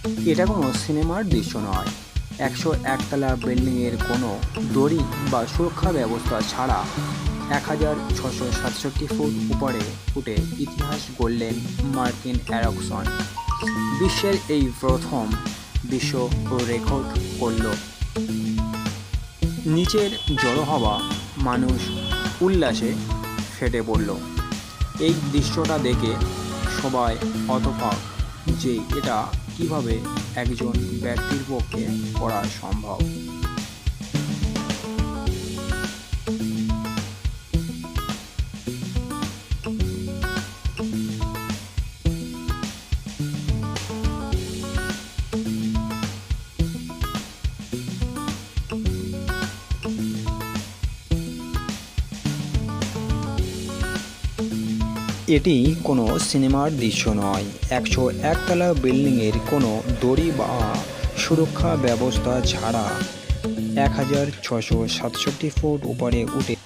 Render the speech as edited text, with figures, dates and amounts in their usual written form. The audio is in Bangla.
এটা কোনো সিনেমার দৃশ্য নয়। 101 তলা বিল্ডিংয়ের কোনো দড়ি বা সুরক্ষা ব্যবস্থা ছাড়া 1667 ফুট উপরে উঠে ইতিহাস গড়লেন মার্টিন এরিকসন। বিশ্বের এই প্রথম বিশ্ব রেকর্ড করল। নিচের জড়ো হওয়া মানুষ উল্লাসে ফেটে পড়ল। এই দৃশ্যটা দেখে সবাই হতবাক যে এটা কিভাবে একজন ব্যক্তির পক্ষে করা সম্ভব। এটি কোনো সিনেমার দৃশ্য নয়। 101 তলা বিল্ডিংয়ের কোনো দড়ি বা সুরক্ষা ব্যবস্থা ছাড়া 1667 ফুট উপরে উঠে